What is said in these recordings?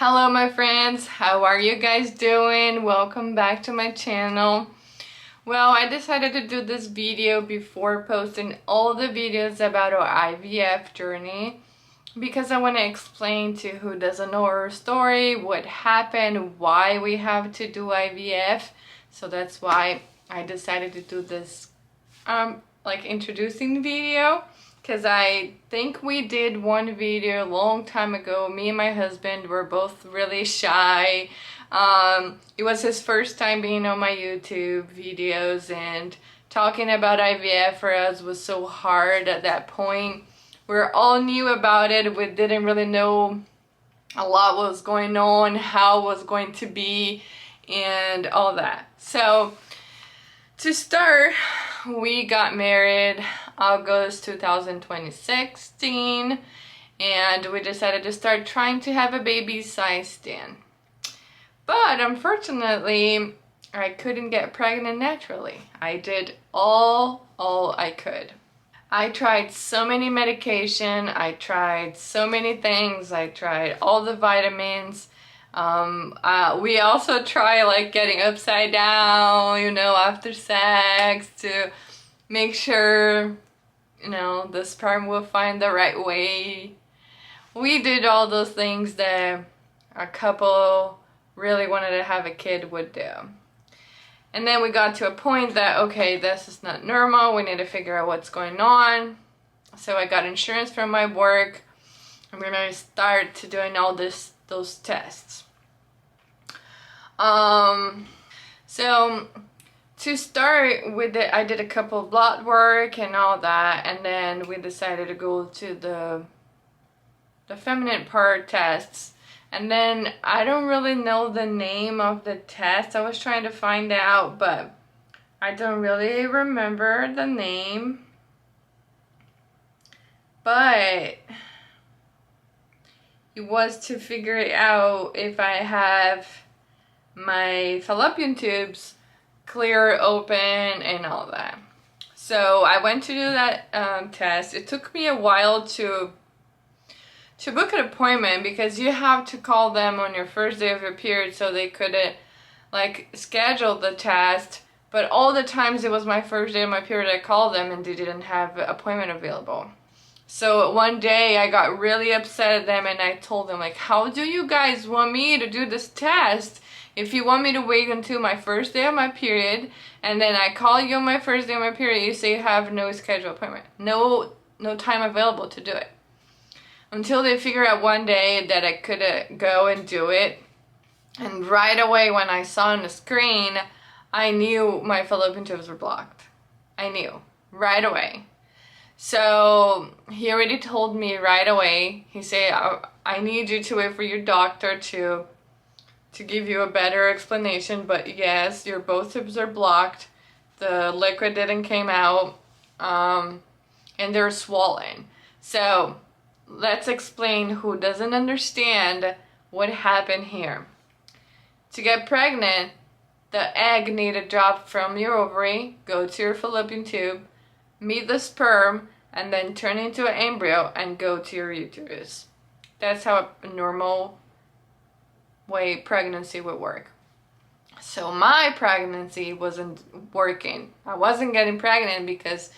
Hello my friends, how are you guys doing? Welcome back to my channel. Well, I decided to do this video before posting all the videos about our IVF journey because I want to explain to who doesn't know our story, what happened, why we have to do IVF. So that's why I decided to do this like introducing video. Because I think we did one video a long time ago. Me and my husband were both really shy. It was his first time being on my YouTube videos, and talking about IVF for us was so hard at that point. We were all new about it. We didn't really know a lot what was going on, how it was going to be, and all that. So to start, we got married August 2016, and we decided to start trying to have a baby size then. But unfortunately, I couldn't get pregnant naturally. I did all I could. I tried so many medication, I tried so many things, I tried all the vitamins. We also try like getting upside down, after sex to make sure, the sperm will find the right way. We did all those things that a couple really wanted to have a kid would do. And then we got to a point that, okay, this is not normal, we need to figure out what's going on. So I got insurance from my work. I'm gonna start to doing all those tests. So to start with it, I did a couple of blood work and all that, and then we decided to go to the feminine part tests. And then I don't really know the name of the test. I was trying to find out, but I don't really remember the name. But it was to figure out if I have my fallopian tubes clear, open, and all that. So I went to do that test. It took me a while to book an appointment because you have to call them on your first day of your period so they could like schedule the test. But all the times it was my first day of my period, I called them and they didn't have an appointment available. So one day I got really upset at them and I told them, like, how do you guys want me to do this test? If you want me to wait until my first day of my period and then I call you on my first day of my period, you say you have no scheduled appointment, no time available to do it. Until they figure out one day that I could go and do it. And right away when I saw on the screen, I knew my fallopian tubes were blocked. I knew right away. So he already told me right away. He said, I need you to wait for your doctor to give you a better explanation, but yes, your both tubes are blocked. The liquid didn't came out, and they're swollen. So let's explain who doesn't understand what happened here. To get pregnant, the egg need to drop from your ovary, go to your fallopian tube, meet the sperm, and then turn into an embryo and go to your uterus. That's how a normal way pregnancy would work. So my pregnancy wasn't working. I wasn't getting pregnant because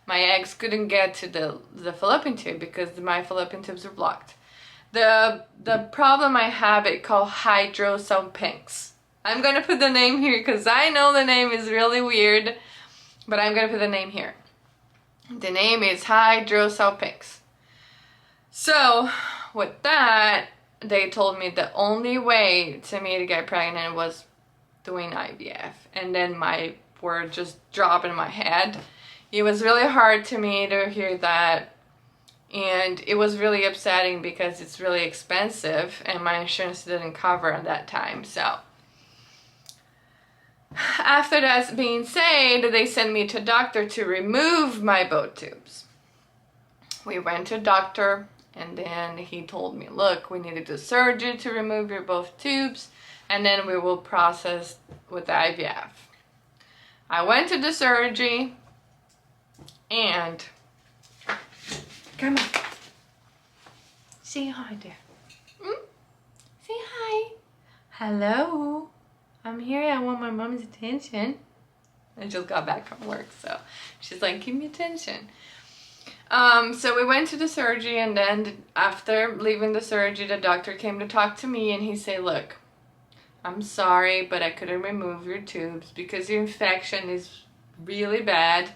my eggs couldn't get to the fallopian tube because my fallopian tubes are blocked. The problem I have, it called Hydrosalpinx. I'm gonna put the name here because I know the name is really weird, but I'm gonna put the name here. The name is Hydrosalpinx. So with that, they told me the only way to me to get pregnant was doing IVF, and then my word just dropped in my head. It was really hard to me to hear that, and it was really upsetting because it's really expensive and my insurance didn't cover at that time. So after that being said, they sent me to a doctor to remove my both tubes. We went to a doctor and then he told me, look, we need to do surgery to remove your both tubes and then we will process with the IVF. I went to the surgery and come on, say hi there. Say hi. hello, I'm here, I want my mom's attention. I just got back from work, so she's like, give me attention. So we went to the surgery, and then after leaving the surgery, the doctor came to talk to me, and he said, look, I'm sorry, but I couldn't remove your tubes because your infection is really bad,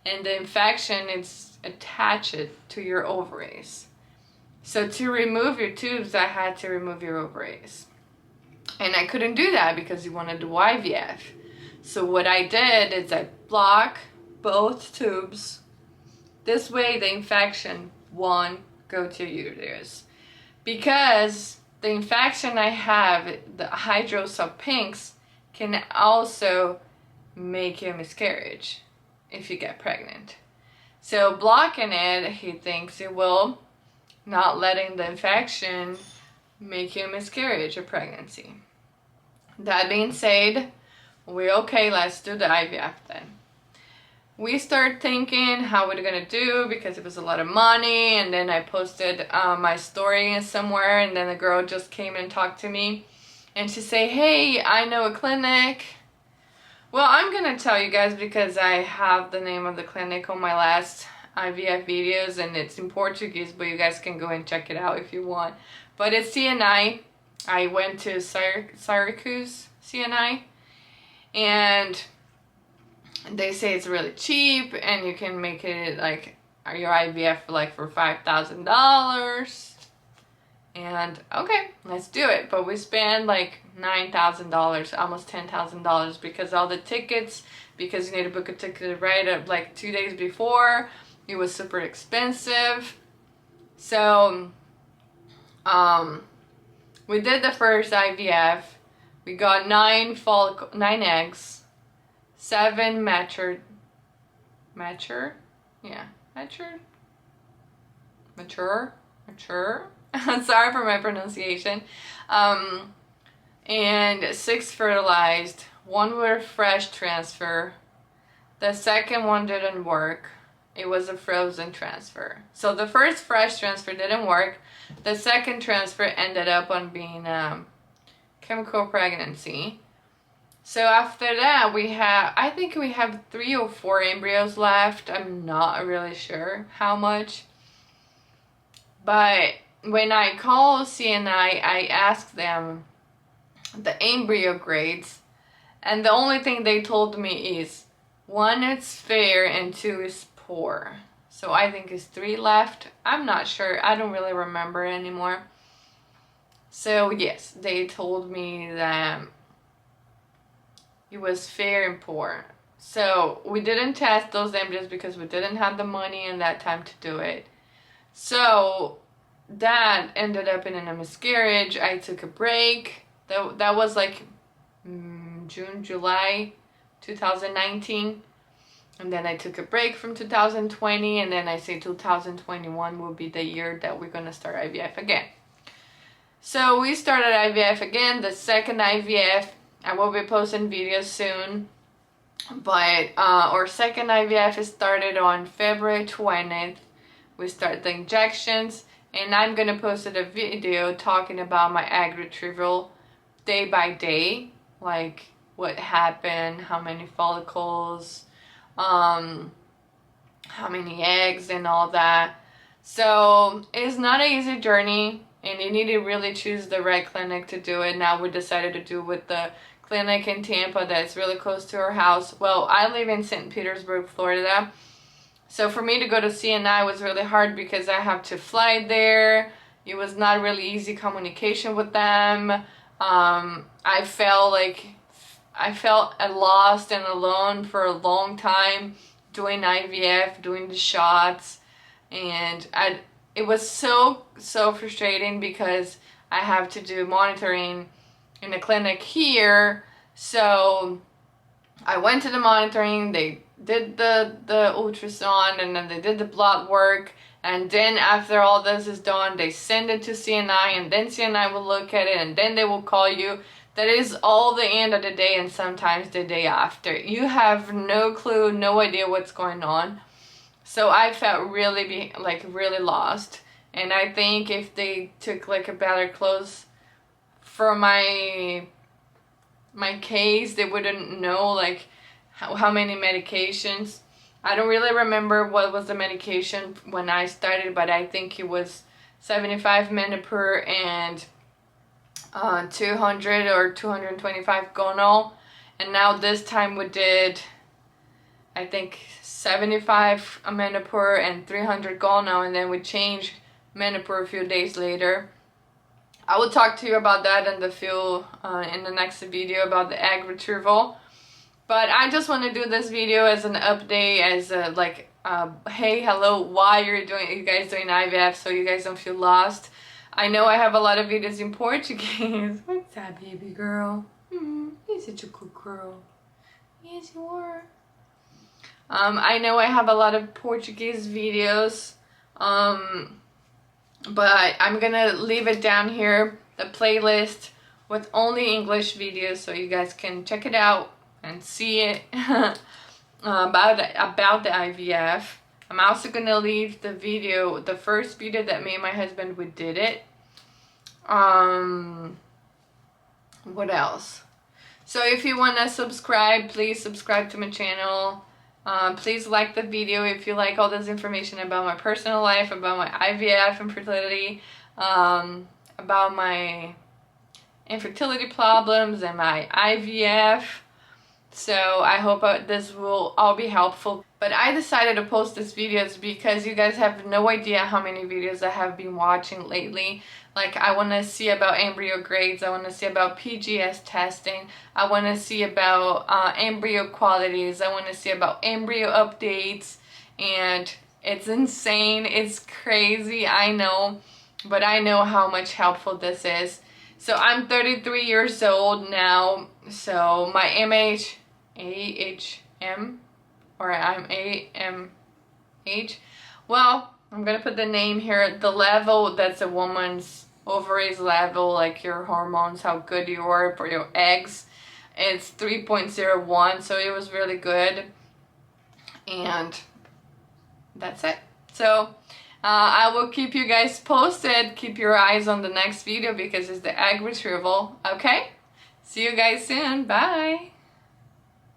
and the infection is attached to your ovaries. So to remove your tubes, I had to remove your ovaries. And I couldn't do that because you want to do IVF. So what I did is I block both tubes. This way the infection won't go to your uterus. Because the infection I have, the Hydrosalpinx, can also make you a miscarriage if you get pregnant. So blocking it, he thinks it will, not letting the infection make you a miscarriage or pregnancy. That being said, we're okay, let's do the IVF then. We start thinking how we're gonna do because it was a lot of money, and then I posted my story somewhere, and then the girl just came and talked to me, and she said, hey, I know a clinic. Well, I'm gonna tell you guys because I have the name of the clinic on my last IVF videos, and it's in Portuguese, but you guys can go and check it out if you want. But it's CNI. I went to Syracuse CNI, and they say it's really cheap, and you can make it like your IVF like for $5,000. And okay, let's do it. But we spent like $9,000, almost $10,000, because all the tickets, because you need to book a ticket right up like 2 days before. It was super expensive. So we did the first IVF. We got 9 eggs, 7 mature. Sorry for my pronunciation. And 6 fertilized. 1 were fresh transfer. The second one didn't work. It was a frozen transfer. So the first fresh transfer didn't work. The second transfer ended up on being chemical pregnancy. So after that, I think we have 3 or 4 embryos left. I'm not really sure how much. But when I called CNI, I asked them the embryo grades, and the only thing they told me is 1 is fair and 2 is poor. So I think it's 3 left. I'm not sure. I don't really remember anymore. So yes, they told me that it was fair and poor. So we didn't test those embryos because we didn't have the money in that time to do it. So that ended up in a miscarriage. I took a break. That was like June, July 2019. And then I took a break from 2020, and then I say 2021 will be the year that we're gonna start IVF again. So we started IVF again, the second IVF. I will be posting videos soon. But our second IVF is started on February 20th. We start the injections, and I'm gonna post a video talking about my egg retrieval day by day, like what happened, how many follicles, how many eggs and all that. So it's not an easy journey, and you need to really choose the right clinic to do it. Now we decided to do with the clinic in Tampa that's really close to our house. Well, I live in St. Petersburg, Florida. So for me to go to CNI was really hard because I have to fly there. It was not really easy communication with them. I felt lost and alone for a long time doing IVF, doing the shots, and it was so frustrating because I have to do monitoring in a clinic here. So I went to the monitoring, they did the ultrasound, and then they did the blood work, and then after all this is done, they send it to CNI, and then CNI will look at it, and then they will call you. That is all the end of the day, and sometimes the day after. You have no clue, no idea what's going on. So I felt really lost, and I think if they took like a better close for my case, they wouldn't know like how many medications. I don't really remember what was the medication when I started, but I think it was 75 Menopur and 200 or 225 Gonal. And now this time we did, I think, 75 Menopur and 300 Gonal, and then we changed Menopur a few days later. I will talk to you about that in the next video about the egg retrieval. But I just want to do this video as an update, as a, like, hey, hello, why you guys doing IVF, so you guys don't feel lost. I know I have a lot of videos in Portuguese. What's that, baby girl? You're such a good girl. Yes, you are. I know I have a lot of Portuguese videos, but I'm gonna leave it down here, the playlist with only English videos, so you guys can check it out and see it about the IVF. I'm also gonna leave the video, the first video that me and my husband we did it. What else? So if you wanna subscribe, please subscribe to my channel. Please like the video if you like all this information about my personal life, about my IVF and fertility, about my infertility problems and my IVF. So I hope this will all be helpful. But I decided to post this videos because you guys have no idea how many videos I have been watching lately. Like, I want to see about embryo grades, I want to see about PGS testing, I want to see about embryo qualities, I want to see about embryo updates, and it's insane, it's crazy, I know, but I know how much helpful this is. So I'm 33 years old now, so my AHM, or I'm AMH, well, I'm gonna put the name here, the level that's a woman's ovaries level, like your hormones, how good you are for your eggs. It's 3.01, so it was really good. And that's it. So I will keep you guys posted. Keep your eyes on the next video because it's the egg retrieval. Okay? See you guys soon. Bye.